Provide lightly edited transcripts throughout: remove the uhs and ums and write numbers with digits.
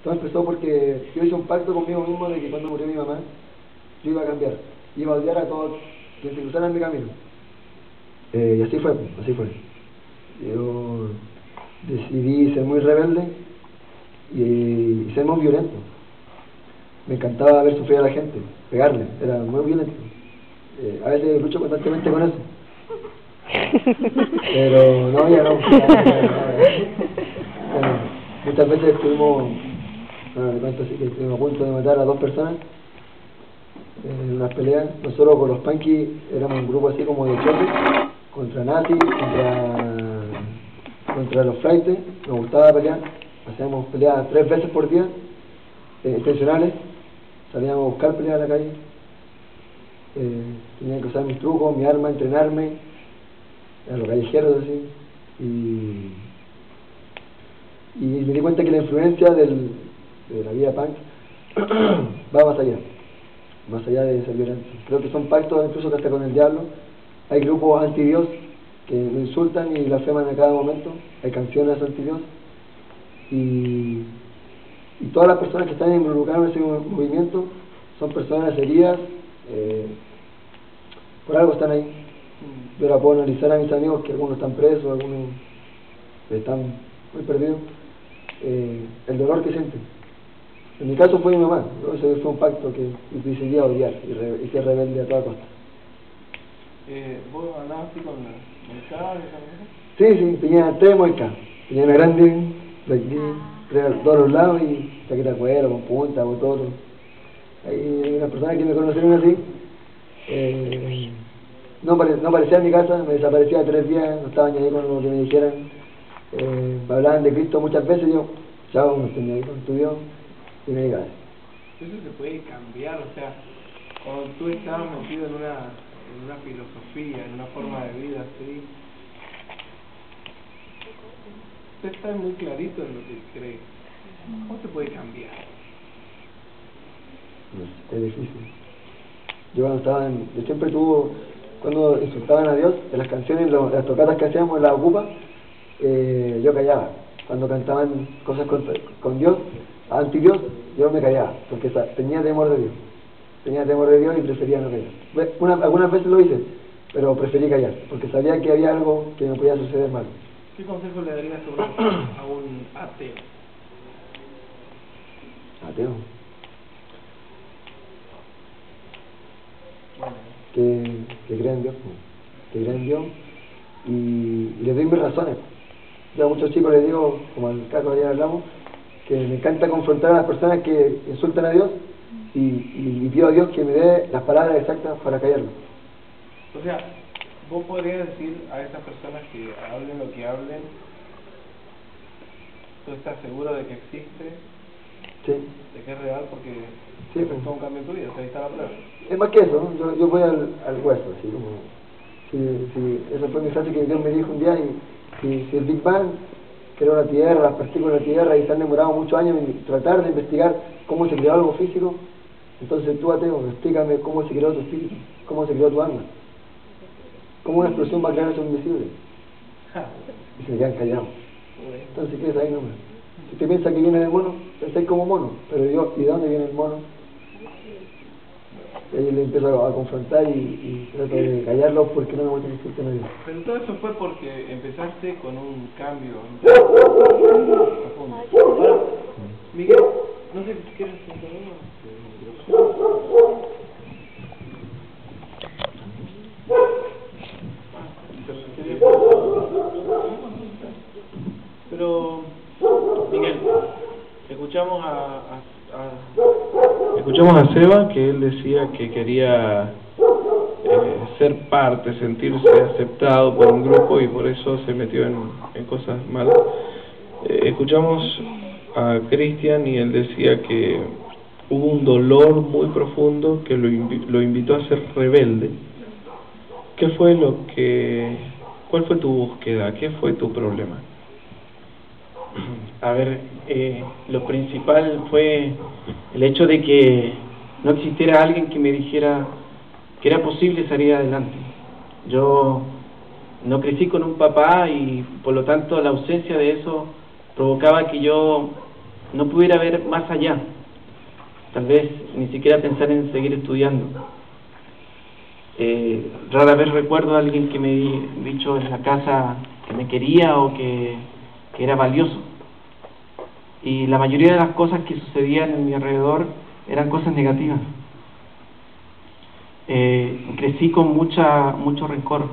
Todo empezó porque yo hice un pacto conmigo mismo de que cuando murió mi mamá, yo iba a cambiar, iba a odiar a todos quienes se cruzaran en mi camino. Y así fue, así fue. Yo decidí ser muy rebelde y ser muy violento. Me encantaba ver sufrir a la gente, pegarle, era muy violento. A veces lucho constantemente con eso. Pero no, ya no. Bueno, muchas veces estuvimos, estuvimos a punto de matar a 2 personas en unas peleas. Nosotros con los punkies éramos un grupo así como de choque contra nazis, contra los frailes. Nos gustaba pelear, hacíamos peleas 3 veces por día, intencionales. Salíamos a buscar peleas a la calle. Tenía que usar mis trucos, mi arma, entrenarme a los callejeros así, y me di cuenta que la influencia de la vida punk va más allá de ser violento. Creo que son pactos incluso hasta con el diablo. Hay grupos anti-Dios que lo insultan y blasfeman a cada momento, hay canciones anti-Dios, y todas las personas que están involucradas en ese movimiento son personas heridas, por algo están ahí. Yo la puedo analizar a mis amigos, que algunos están presos, algunos están muy perdidos, el dolor que sienten. En mi caso fue mi mamá, ¿no? Ese fue un pacto que decidí odiar y ser rebelde a toda costa. ¿Vos andabas así con Moicá? Sí, tenía 3 Moicá. Tenía una grande, de todos los lados, y chaqueta de cuero, con punta, con todo. Hay unas personas que me conocieron así. No aparecía en mi casa, me desaparecía 3 días, no estaba ni ahí con lo que me dijeran. Me hablaban de Cristo muchas veces, yo, chao, no estoy ni ahí con tu Dios, y me digas. Eso se puede cambiar, o sea, cuando tú estabas metido en una filosofía, en una forma de vida así, usted está muy clarito en lo que cree. ¿Cómo se puede cambiar? Es difícil. Yo siempre cuando insultaban a Dios, en las canciones, las tocatas que hacíamos en la Ocupa, yo callaba. Cuando cantaban cosas con Dios, anti Dios, yo me callaba, porque tenía temor de Dios. Tenía temor de Dios y prefería no callar. Algunas veces lo hice, pero preferí callar, porque sabía que había algo que me podía suceder mal. ¿Qué consejo le darías a un ateo? ¿Ateo? Que crea en Dios, que crea en Dios, y les doy mis razones. Yo a muchos chicos les digo, como al caso de ayer hablamos, que me encanta confrontar a las personas que insultan a Dios, y pido a Dios que me dé las palabras exactas para callarlo. O sea, vos podrías decir a esas personas que hablen lo que hablen, ¿tú estás seguro de que existe? Sí. ¿De que es real? Porque sí, fue un cambio en tu vida, o sea, ahí está la prueba. Es más que eso, ¿no? Yo voy al hueso, así como... esa fue mi frase que Dios me dijo un día, y si el Big Bang creó la Tierra, las partículas de la Tierra, y se han demorado muchos años en tratar de investigar cómo se creó algo físico, entonces tú, ateo, explícame cómo se creó tu espíritu, cómo se creó tu alma, cómo una explosión va a crear eso invisible. Y se me quedan callados. Entonces, ¿qué es ahí nomás? Si usted piensa que viene del mono, pensáis como mono, pero yo, ¿y de dónde viene el mono? Y ahí le empiezo a confrontar y trato de callarlo porque no me gusta que exista nadie. Pero todo eso fue porque empezaste con un cambio profundo. Ahora, Miguel, no sé si quieres intervenir. Pero, Miguel, escuchamos a Seba, que él decía que quería ser parte, sentirse aceptado por un grupo y por eso se metió en cosas malas. Escuchamos a Cristian y él decía que hubo un dolor muy profundo que lo invitó a ser rebelde. ¿Qué fue cuál fue tu búsqueda? ¿Qué fue tu problema? A ver, lo principal fue el hecho de que no existiera alguien que me dijera que era posible salir adelante. Yo no crecí con un papá y por lo tanto la ausencia de eso provocaba que yo no pudiera ver más allá, tal vez ni siquiera pensar en seguir estudiando. Rara vez recuerdo a alguien que me ha dicho en la casa que me quería o que era valioso. Y la mayoría de las cosas que sucedían en mi alrededor eran cosas negativas. Crecí con mucho rencor,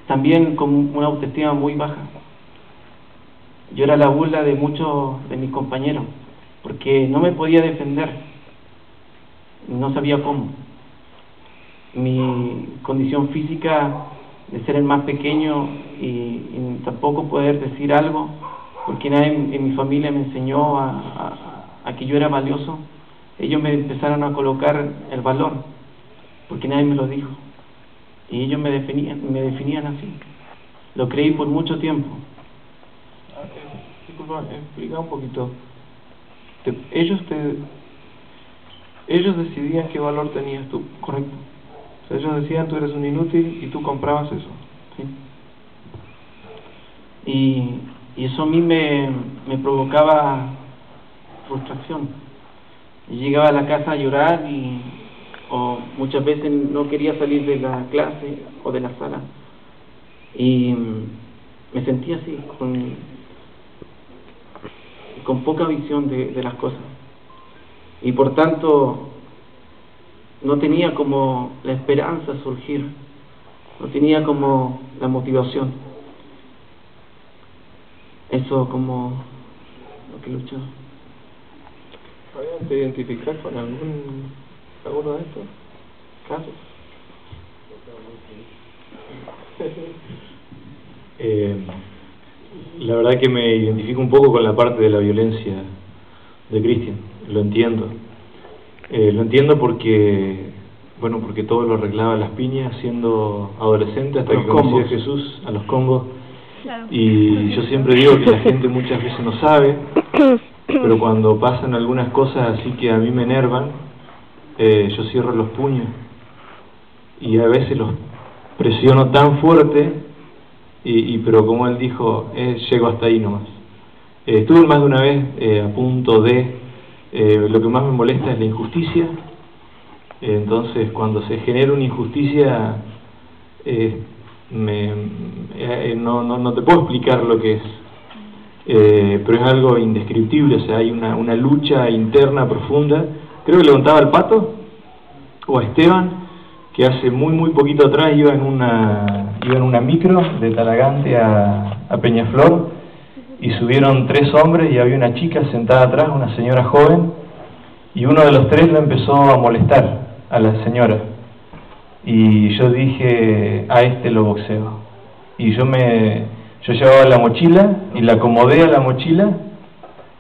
también con una autoestima muy baja. Yo era la burla de muchos de mis compañeros, porque no me podía defender, no sabía cómo. Mi condición física de ser el más pequeño y tampoco poder decir algo, porque nadie en mi familia me enseñó a que yo era valioso. Ellos me empezaron a colocar el valor, porque nadie me lo dijo, y ellos me definían así. Lo creí por mucho tiempo. Disculpa, explica un poquito. Ellos decidían qué valor tenías tú, ¿correcto? O sea, ellos decían tú eres un inútil y tú comprabas eso, ¿sí? Y eso a mí me provocaba frustración. Yo llegaba a la casa a llorar o muchas veces no quería salir de la clase o de la sala, y me sentía así, con poca visión de las cosas, y por tanto no tenía como la esperanza surgir, no tenía como la motivación. Eso como lo que luchaba. ¿Te identificas con alguno de estos casos? La verdad que me identifico un poco con la parte de la violencia de Cristian, lo entiendo. Lo entiendo porque todo lo arreglaba a las piñas siendo adolescente, hasta que conocí a Jesús, a los combos. Claro. Y yo siempre digo que la gente muchas veces no sabe, pero cuando pasan algunas cosas así que a mí me enervan, yo cierro los puños y a veces los presiono tan fuerte, pero como él dijo, llego hasta ahí nomás. Estuve más de una vez a punto de, lo que más me molesta es la injusticia. Entonces cuando se genera una injusticia, no te puedo explicar lo que es, pero es algo indescriptible. O sea, hay una lucha interna profunda. Creo que le contaba al Pato o a Esteban que hace muy poquito atrás iba en una micro de Talagante a Peñaflor, y subieron 3 hombres y había una chica sentada atrás, una señora joven, y uno de los 3 lo empezó a molestar a la señora, y yo dije, a este lo boxeo. Y yo llevaba la mochila y la acomodé a la mochila,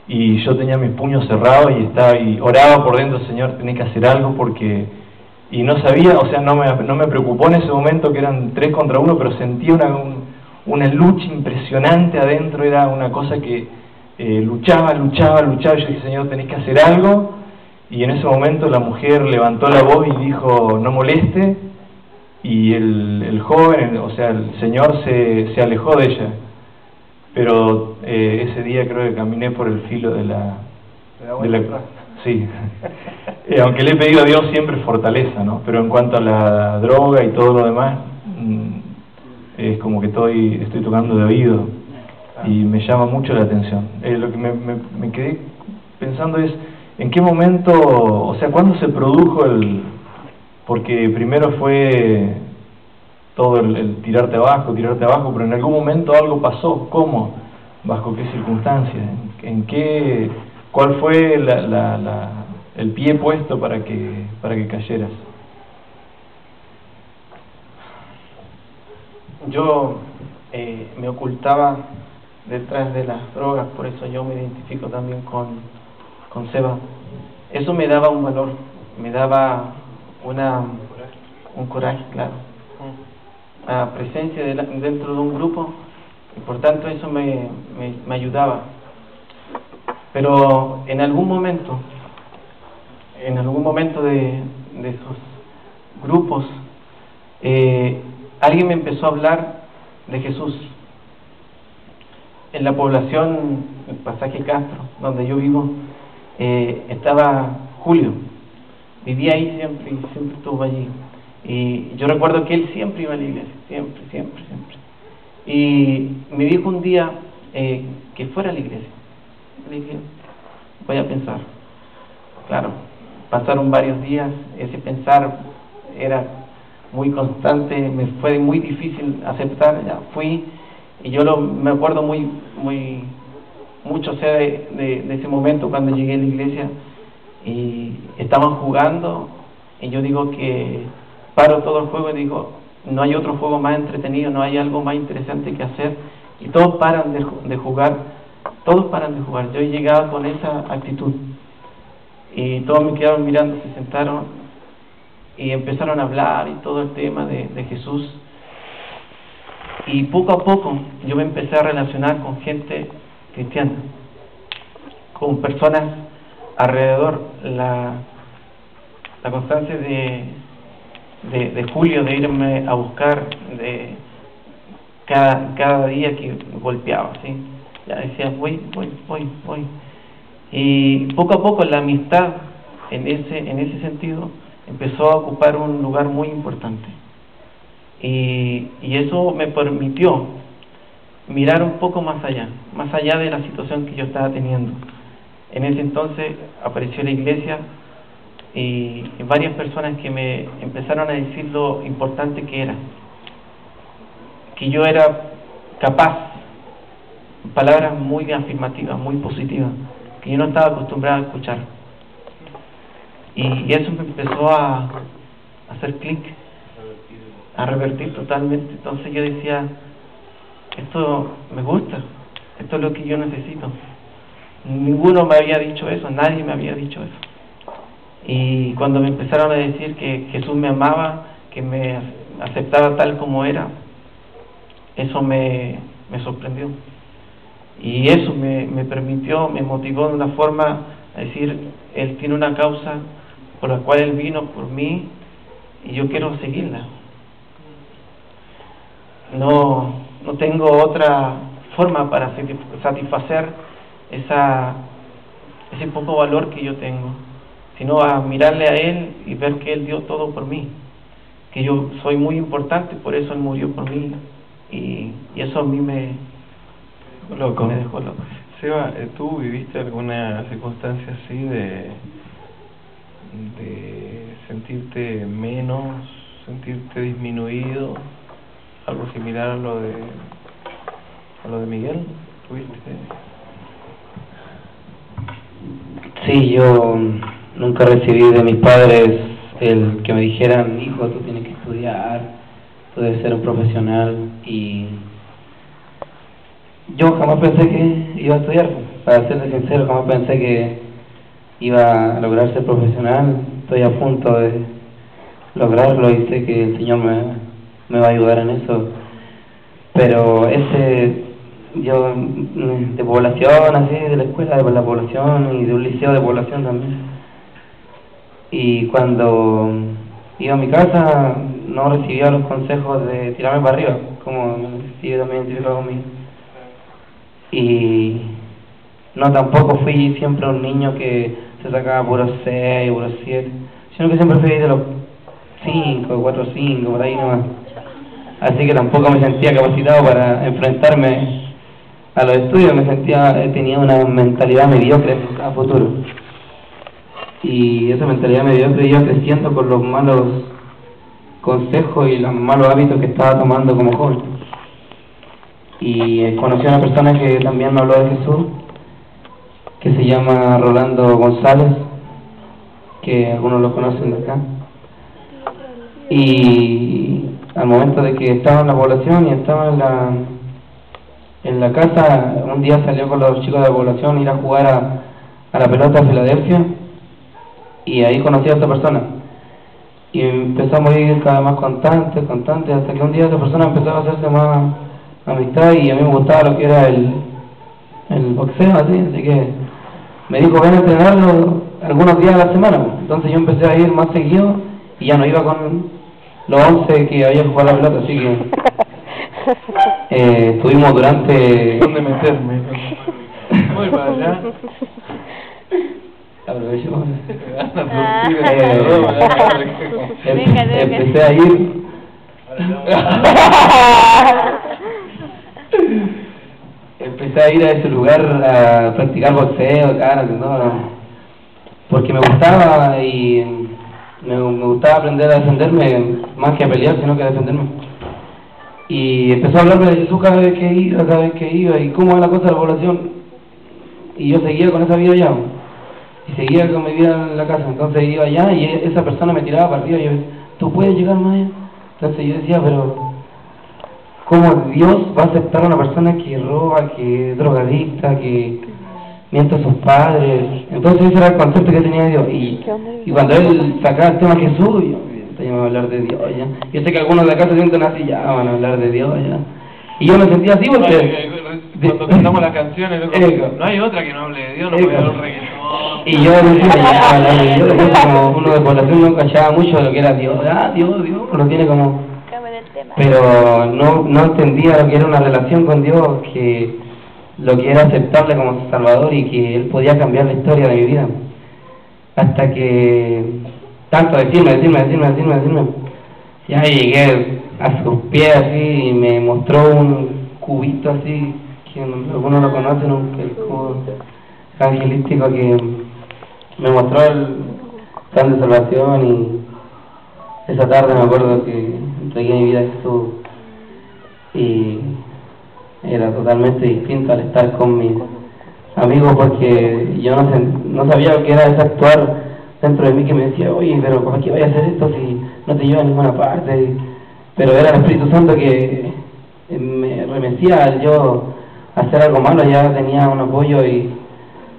y yo tenía mis puños cerrados y oraba por dentro, Señor, tenés que hacer algo, y no sabía, o sea, no me preocupó en ese momento que eran 3 contra 1, pero sentí una lucha impresionante adentro. Era una cosa que luchaba, y yo dije, Señor, tenés que hacer algo. Y en ese momento la mujer levantó la voz y dijo, no moleste, y el joven, o sea, el señor se alejó de ella. Pero ese día creo que caminé por el filo de la sí. Aunque le he pedido a Dios siempre fortaleza, ¿no? Pero en cuanto a la droga y todo lo demás, es como que estoy tocando de oído, y me llama mucho la atención. Lo que me quedé pensando es, ¿en qué momento, o sea, cuándo se produjo porque primero fue todo el tirarte abajo, pero en algún momento algo pasó? ¿Cómo? ¿Bajo qué circunstancias? ¿Cuál fue el pie puesto para que cayeras? Yo me ocultaba detrás de las drogas, por eso yo me identifico también con Seba. Eso me daba un valor, me daba un coraje, claro, una presencia dentro de un grupo, y por tanto eso me ayudaba. Pero en algún momento de esos grupos, alguien me empezó a hablar de Jesús, en la población, el pasaje Castro, donde yo vivo, estaba Julio. Vivía ahí siempre y siempre estuvo allí. Y yo recuerdo que él siempre iba a la iglesia, siempre. Y me dijo un día que fuera a la iglesia. Le dije, voy a pensar. Claro, pasaron varios días, ese pensar era muy constante, me fue muy difícil aceptar, ya fui, y yo me acuerdo mucho de ese momento cuando llegué a la iglesia y estaban jugando, y yo digo que paro todo el juego y digo, no hay otro juego más entretenido, no hay algo más interesante que hacer, y todos paran de jugar, yo llegaba con esa actitud, y todos me quedaron mirando, se sentaron y empezaron a hablar y todo el tema de Jesús, y poco a poco yo me empecé a relacionar con gente cristiana, con personas alrededor. La constancia de Julio de irme a buscar de cada día que me golpeaba, ¿sí? Ya decía voy, y poco a poco la amistad en ese sentido empezó a ocupar un lugar muy importante, y eso me permitió mirar un poco más allá de la situación que yo estaba teniendo. En ese entonces apareció la iglesia y varias personas que me empezaron a decir lo importante que era, que yo era capaz, palabras muy afirmativas, muy positivas, que yo no estaba acostumbrado a escuchar, y eso me empezó a hacer clic, a revertir totalmente. Entonces yo decía, esto me gusta, esto es lo que yo necesito. Ninguno me había dicho eso, nadie me había dicho eso. Y cuando me empezaron a decir que Jesús me amaba, que me aceptaba tal como era, eso me sorprendió. Y eso me permitió, me motivó de una forma a decir, Él tiene una causa por la cual Él vino por mí y yo quiero seguirla. No tengo otra forma para satisfacer ese poco valor que yo tengo, sino a mirarle a Él y ver que Él dio todo por mí, que yo soy muy importante, por eso Él murió por mí, y eso a mí me dejó loco. Seba, ¿tú viviste alguna circunstancia así de sentirte menos, sentirte disminuido, algo similar a lo de Miguel? ¿Tuviste? Sí, yo nunca recibí de mis padres el que me dijeran, hijo, tú tienes que estudiar, tú debes ser un profesional, y yo jamás pensé que iba a estudiar, para serles sincero, jamás pensé que iba a lograr ser profesional. Estoy a punto de lograrlo y sé que el Señor me va a ayudar en eso, pero yo de población, así, de la escuela de la población y de un liceo de población también, y cuando iba a mi casa no recibía los consejos de tirarme para arriba, como me sentí también identificado conmigo, y no, tampoco fui siempre un niño que se sacaba puros 6, puros 7, sino que siempre fui de los 5, 4, 5, por ahí nomás, así que tampoco me sentía capacitado para enfrentarme a los estudios. Tenía una mentalidad mediocre a futuro, y esa mentalidad mediocre iba creciendo con los malos consejos y los malos hábitos que estaba tomando como joven. Y conocí a una persona que también me habló de Jesús, que se llama Rolando González, que algunos lo conocen de acá, y al momento de que estaba en la población y estaba en la casa, un día salió con los chicos de la población a ir a jugar a la pelota a Filadelfia, y ahí conocí a esta persona y empezamos a ir cada vez más constantes, hasta que un día esa persona empezó a hacerse más amistad, y a mí me gustaba lo que era el boxeo, así que me dijo, ven a entrenarlo algunos días a la semana. Entonces yo empecé a ir más seguido y ya no iba con los 11 que había jugado la pelota, así que Estuvimos durante... ¿Dónde meterme? Voy para allá. Aprovecho. Empecé a ir. Empecé a ir a ese lugar a practicar boxeo, karate, porque me gustaba y me gustaba aprender a defenderme, más que a pelear, sino que a defenderme. Y empezó a hablarme de Jesús cada vez que iba, y cómo era la cosa de la población. Y yo seguía con esa vida allá, y seguía con mi vida en la casa. Entonces iba allá y esa persona me tiraba para arriba y yo decía, ¿tú puedes llegar más allá? Entonces yo decía, pero ¿cómo Dios va a aceptar a una persona que roba, que es drogadicta, que miente a sus padres? Entonces ese era el concepto que tenía de Dios. Y cuando él sacaba el tema de Jesús, yo me iba a hablar de Dios ya. Yo sé que algunos de acá se sienten así, ya van a hablar de Dios ya. Y yo me sentía así porque... Cuando cantamos las canciones, no hay otra que no hable de Dios, no puede haber un reggaetón. Y yo decía, ya, hablar de Dios, yo como uno de población no callaba mucho de lo que era Dios. Dios, lo tiene como... Pero no entendía lo que era una relación con Dios, que lo que era aceptarle como su Salvador y que Él podía cambiar la historia de mi vida. Hasta que, tanto decirme, ya llegué a sus pies así y me mostró un cubito así, que algunos lo conocen, el cubo evangelístico, que me mostró el plan de salvación. Y esa tarde me acuerdo que entregué mi vida a Jesús y era totalmente distinto al estar con mis amigos, porque yo no sabía lo que era ese actuar dentro de mí que me decía, oye, pero ¿para qué vaya a hacer esto si no te lleva a ninguna parte? Pero era el Espíritu Santo que me remecía yo a hacer algo malo. Ya tenía un apoyo y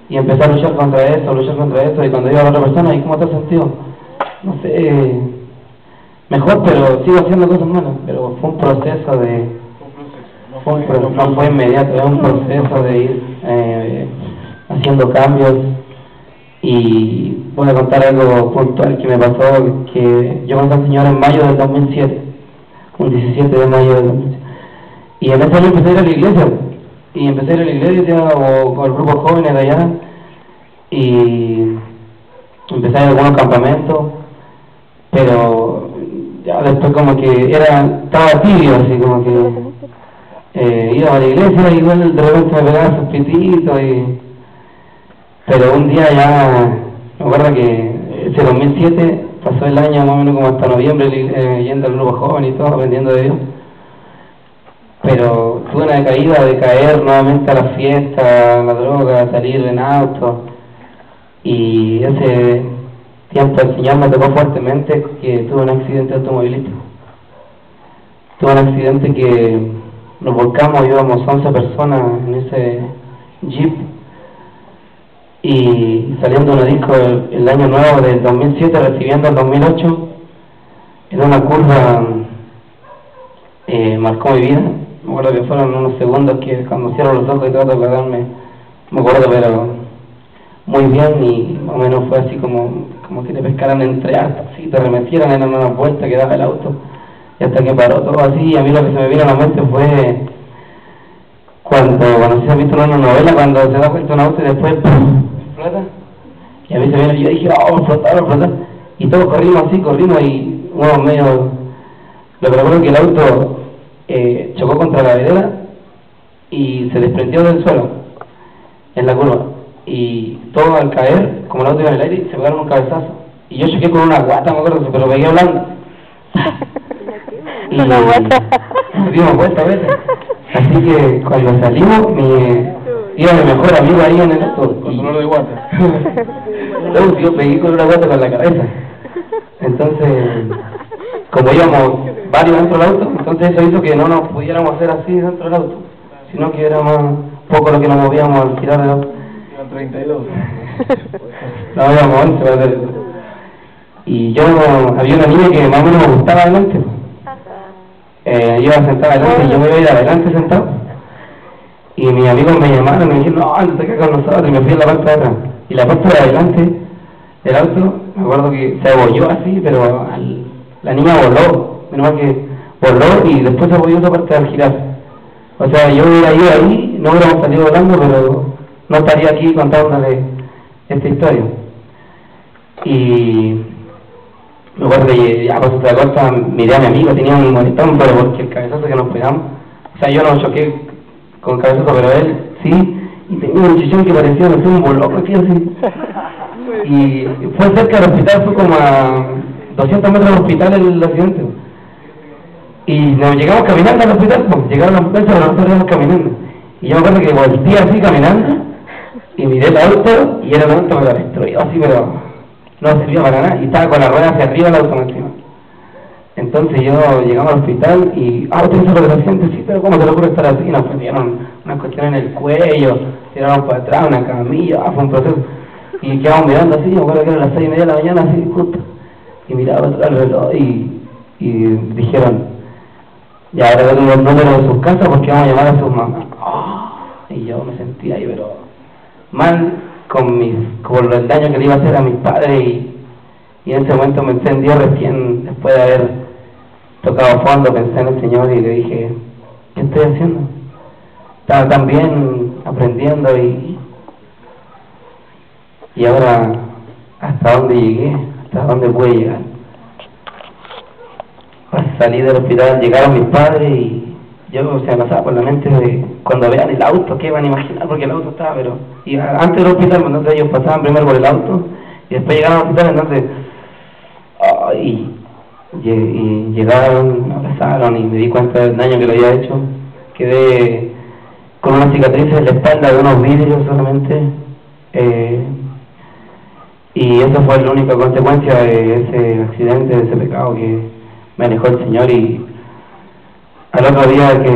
empecé a luchar contra esto, y cuando iba a la otra persona, ¿y cómo te has sentido? No sé, mejor, pero sigo haciendo cosas malas. Pero fue un proceso no fue inmediato, era un proceso de ir haciendo cambios. Y voy a contar algo puntual que me pasó, que yo conocí al Señor en mayo del 2007, un 17 de mayo del 2007, y en ese año empecé a ir a la iglesia, o con el grupo jóvenes de allá, y empecé a ir a algunos campamentos, pero ya después como que estaba tibio, así como que iba a la iglesia y igual de repente me pegaba sus pititos, pero un día ya, me acuerdo que ese 2007 pasó el año más o menos como hasta noviembre yendo al grupo joven y todo, aprendiendo de Dios, pero tuve una decaída de caer nuevamente a la fiesta, a la droga, a salir en auto, y ese tiempo el Señor me tocó fuertemente, que tuve un accidente automovilístico. Tuve un accidente que nos volcamos, íbamos 11 personas en ese jeep, y saliendo de una disco el año nuevo del 2007, recibiendo el 2008, en una curva marcó mi vida. Me acuerdo que fueron unos segundos que cuando cierro los ojos y trato de acordarme, me acuerdo, pero muy bien, y más o menos fue así como que te pescaran entre astas, así te remetieran en una vuelta que daba el auto, y hasta que paró todo así. Y a mí lo que se me vino a la mente fue cuando se ha visto en una novela, cuando se da vuelta un auto y después ¡pum!, explota, y a mí se me vino, y yo dije, va a explotar, y todos corrimos, y uno medio, lo que recuerdo es que el auto chocó contra la vereda y se desprendió del suelo en la curva, y todo al caer, como el auto iba en el aire, se pegaron un cabezazo, y yo choqué con una guata, me acuerdo, pero pegué hablando y nos dimos vuelta a veces. Así que cuando salimos, iba mi mejor amigo ahí en el auto, con dolor de guata. Entonces yo pegué con una guata con la cabeza. Entonces, como íbamos varios dentro del auto, entonces eso hizo que no nos pudiéramos hacer así dentro del auto, sino que era más poco lo que nos movíamos al girar del auto. Iban 32. No, íbamos 11, ¿verdad? Y yo, había una niña que más o menos me gustaba adelante. Iba sentada adelante y yo me iba a ir adelante sentado. Y mis amigos me llamaron y me dijeron, no, anda acá con nosotros, y me fui a la parte de atrás. Y la parte de adelante del auto, me acuerdo que se abolló así, pero la niña voló. Menos mal que voló y después se apoyó esa parte al girar. O sea, yo hubiera ido ahí, no hubiéramos salido volando, pero no estaría aquí contándole esta historia. Y me acuerdo que ya pasó otra cosa, miré a mi amigo, tenía un moretón, pero porque el cabezazo que nos pegamos, o sea, yo no choqué con el cabezazo, pero él sí, y tenía un chichón que parecía, no sé, un boloco, así. Y fue cerca del hospital, fue como a 200 metros del hospital el accidente. Y nos llegamos caminando al hospital, pues, llegaron a la ambulancia, pero nosotros íbamos caminando. Y yo me acuerdo que volteé así caminando, y miré el auto, y era un auto, me lo destruyó así, pero no servía para nada, y estaba con la rueda hacia arriba el auto encima. Entonces llegamos al hospital y, usted hizo lo del accidente, sí, pero ¿cómo te lo ocurre estar así? Nos pusieron una cuestión en el cuello, tiraron para atrás, una camilla, fue un proceso. Y quedamos mirando así, me acuerdo que eran las 6:30 de la mañana, así justo, y miraba atrás el reloj y dijeron, ya ahora tengo el número de sus casas porque vamos a llamar a sus mamás. Y yo me sentía ahí, pero mal con el daño que le iba a hacer a mis padres, y en ese momento me encendió recién, después de haber tocado fondo, pensé en el Señor y le dije, ¿qué estoy haciendo? Estaba tan bien aprendiendo y ahora hasta dónde llegué, hasta dónde pude llegar. Salí del hospital, llegaron mis padres y yo se me pasaba por la mente de cuando vean el auto, ¿qué van a imaginar? Porque el auto estaba, pero y antes del hospital, entonces ellos pasaban primero por el auto y después llegaron al hospital, entonces y llegaron, me abrazaron y me di cuenta del daño que le había hecho. Quedé con una cicatriz en la espalda de unos vidrios solamente, y esa fue la única consecuencia de ese accidente, de ese pecado que me alejó el Señor. Y al otro día que